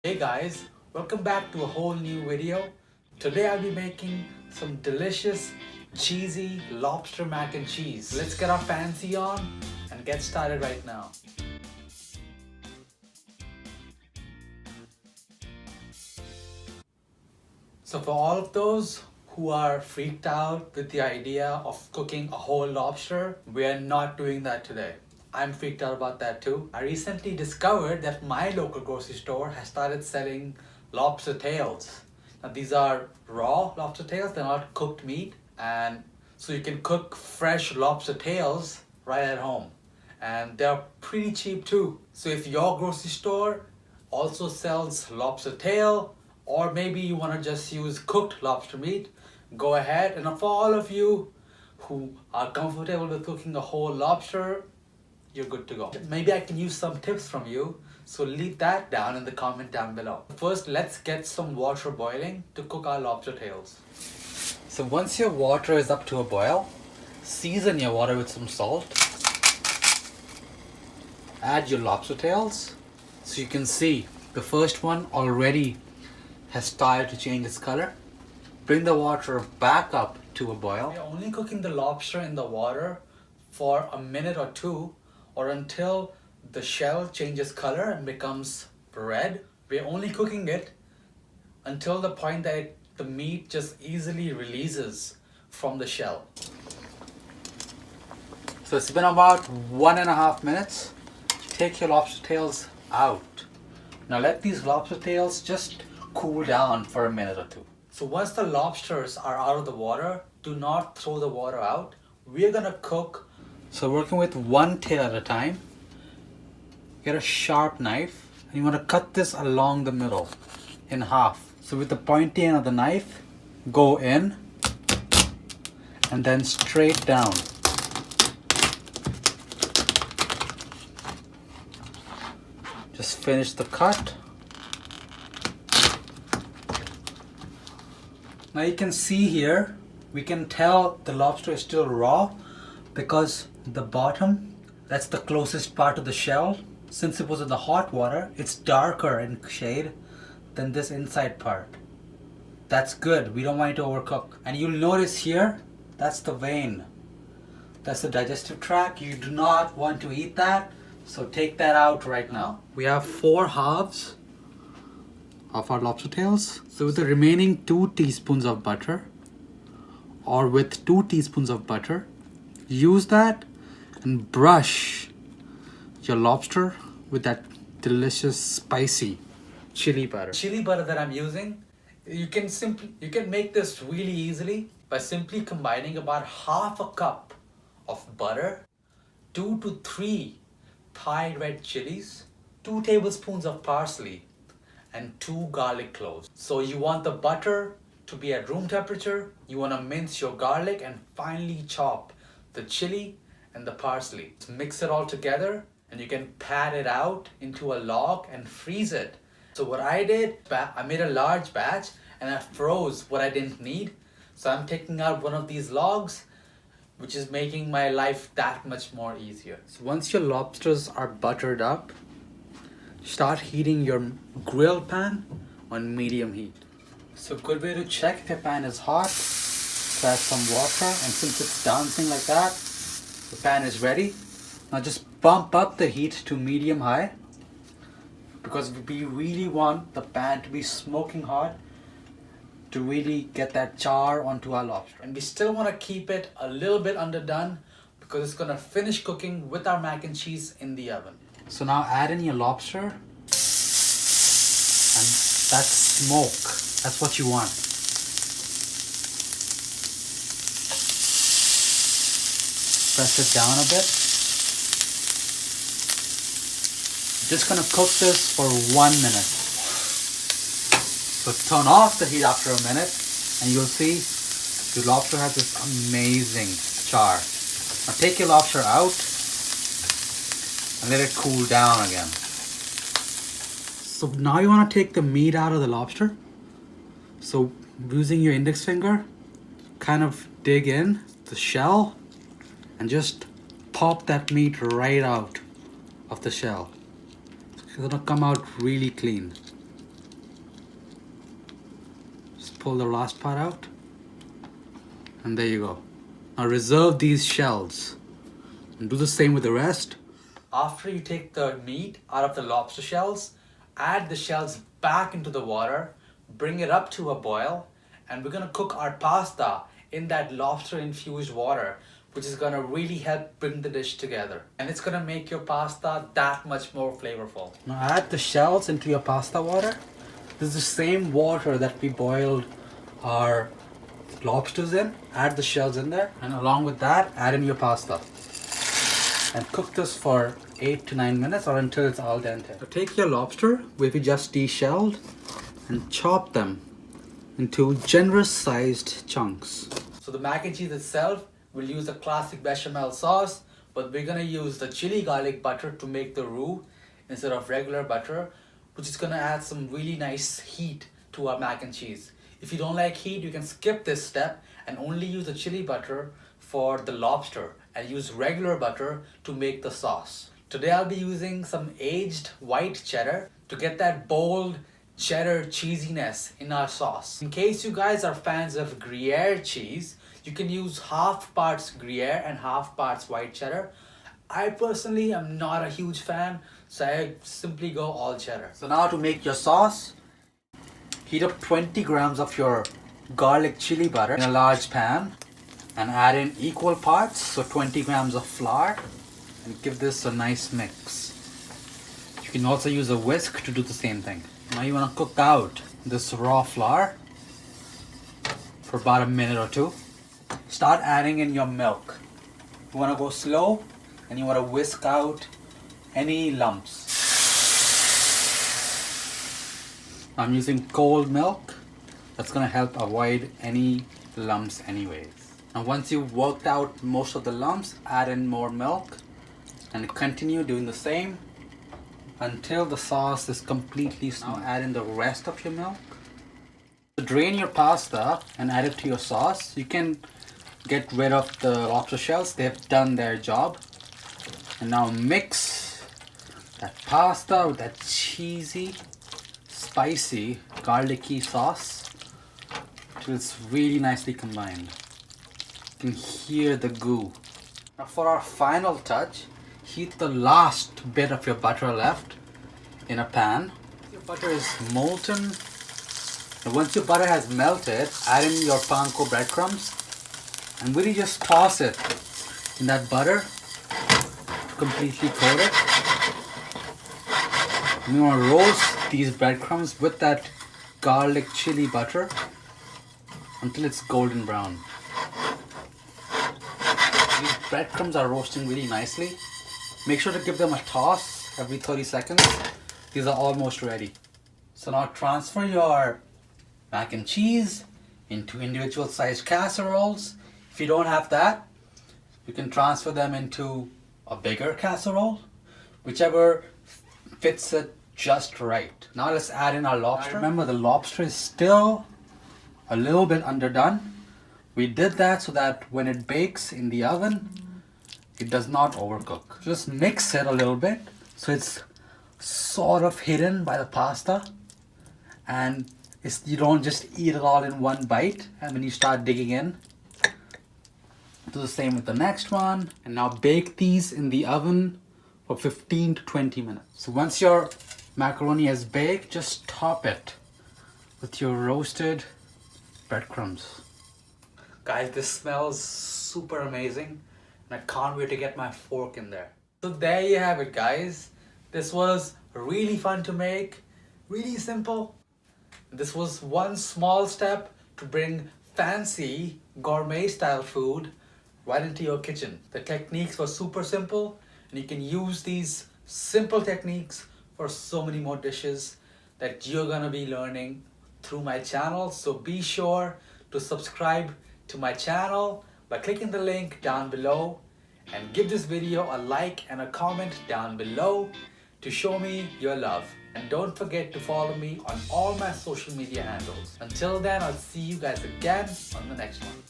Hey guys, welcome back to a whole new video. Today I'll be making some delicious cheesy lobster mac and cheese. Let's get our fancy on and get started right now. So for all of those who are freaked out with the idea of cooking a whole lobster, we are not doing that today. I'm freaked out about that too. I recently discovered that my local grocery store has started selling lobster tails. Now these are raw lobster tails, they're not cooked meat, and so you can cook fresh lobster tails right at home. And they're pretty cheap too. So if your grocery store also sells lobster tail, or maybe you want to just use cooked lobster meat, go ahead. And for all of you who are comfortable with cooking a whole lobster, you're good to go. Maybe I can use some tips from you, so leave that down in the comment down below. First, let's get some water boiling to cook our lobster tails. So once your water is up to a boil, season your water with some salt. Add your lobster tails. So you can see the first one already has started to change its color. Bring the water back up to a boil. We're only cooking the lobster in the water for a minute or two, or until the shell changes color and becomes red. We're only cooking it until the point that the meat just easily releases from the shell. So it's been about 1.5 minutes. Take your lobster tails out. Now let these lobster tails just cool down for a minute or two. So once the lobsters are out of the water, do not throw the water out. We're gonna cook. So working with one tail at a time. Get a sharp knife and you want to cut this along the middle in half. So with the pointy end of the knife, go in and then straight down. Just finish the cut. Now you can see here, we can tell the lobster is still raw because the bottom, that's the closest part of the shell. Since it was in the hot water, it's darker in shade than this inside part. That's good, we don't want it to overcook. And you'll notice here, that's the vein. That's the digestive tract. You do not want to eat that, so take that out right now. We have 4 halves of our lobster tails. So with the remaining 2 teaspoons of butter, or with 2 teaspoons of butter, use that and brush your lobster with that delicious spicy chili butter. Chili butter that I'm using, you can make this really easily by simply combining about half a cup of butter, 2 to 3 Thai red chilies, 2 tablespoons of parsley, and 2 garlic cloves. So you want the butter to be at room temperature, you want to mince your garlic and finely chop the chili and the parsley. So mix it all together and you can pat it out into a log and freeze it. So what I did, I made a large batch and I froze what I didn't need. So I'm taking out one of these logs, which is making my life that much more easier. So once your lobsters are buttered up, start heating your grill pan on medium heat. So a good way to check if your pan is hot, so add some water, and since it's dancing like that, the pan is ready. Now just bump up the heat to medium high, because we really want the pan to be smoking hot to really get that char onto our lobster. And we still want to keep it a little bit underdone because it's going to finish cooking with our mac and cheese in the oven. So now add in your lobster, and that smoke, that's what you want. Press it down a bit. Just gonna cook this for 1 minute. So turn off the heat after a minute and you'll see the lobster has this amazing char. Now take your lobster out and let it cool down again. So now you want to take the meat out of the lobster. So using your index finger, kind of dig in the shell and just pop that meat right out of the shell. It's gonna come out really clean. pull the last part out. And there you go. Now reserve these shells. And do the same with the rest. After you take the meat out of the lobster shells, add the shells back into the water, bring it up to a boil, and we're gonna cook our pasta in that lobster infused water, which is gonna really help bring the dish together. And it's gonna make your pasta that much more flavorful. Now add the shells into your pasta water. This is the same water that we boiled our lobsters in. Add the shells in there, and along with that, add in your pasta. And cook this for 8 to 9 minutes or until it's al dente. So take your lobster, which we just de-shelled, and chop them into generous sized chunks. So the mac and cheese itself, we'll use the classic bechamel sauce, but we're gonna use the chili garlic butter to make the roux instead of regular butter, which is gonna add some really nice heat to our mac and cheese. If you don't like heat, you can skip this step and only use the chili butter for the lobster and use regular butter to make the sauce. Today I'll be using some aged white cheddar to get that bold cheddar cheesiness in our sauce. In case you guys are fans of Gruyere cheese, you can use half parts Gruyere and half parts white cheddar. I personally am not a huge fan, so I simply go all cheddar. So now to make your sauce, heat up 20 grams of your garlic chili butter in a large pan and add in equal parts, so 20 grams of flour, and give this a nice mix. You can also use a whisk to do the same thing. Now you want to cook out this raw flour for about a minute or two. Start adding in your milk. You want to go slow and you want to whisk out any lumps. I'm using cold milk. That's going to help avoid any lumps anyways. Now once you've worked out most of the lumps, add in more milk and continue doing the same until the sauce is completely smooth. Now add in the rest of your milk. Drain your pasta and add it to your sauce. You can get rid of the lobster shells. They have done their job. And now mix that pasta with that cheesy, spicy, garlicky sauce till it's really nicely combined. You can hear the goo. Now for our final touch, heat the last bit of your butter left in a pan. Your butter is molten. And once your butter has melted, add in your panko breadcrumbs and really just toss it in that butter to completely coat it. And you want to roast these breadcrumbs with that garlic chili butter until it's golden brown. These breadcrumbs are roasting really nicely. Make sure to give them a toss every 30 seconds. These are almost ready. So now transfer your mac and cheese into individual sized casseroles. If you don't have that, you can transfer them into a bigger casserole, whichever fits it just right. Now let's add in our lobster. Remember, the lobster is still a little bit underdone. We did that so that when it bakes in the oven, it does not overcook. Just mix it a little bit so it's sort of hidden by the pasta, and you don't just eat it all in one bite and when you start digging in. Do the same with the next one, and now bake these in the oven for 15 to 20 minutes. So once your macaroni has baked, just top it with your roasted breadcrumbs. Guys, this smells super amazing and I can't wait to get my fork in there. So there you have it, guys. This was really fun to make, really simple. This was one small step to bring fancy gourmet style food right into your kitchen. The techniques were super simple and you can use these simple techniques for so many more dishes that you're gonna be learning through my channel. So be sure to subscribe to my channel by clicking the link down below, and give this video a like and a comment down below to show me your love. And don't forget to follow me on all my social media handles. Until then, I'll see you guys again on the next one.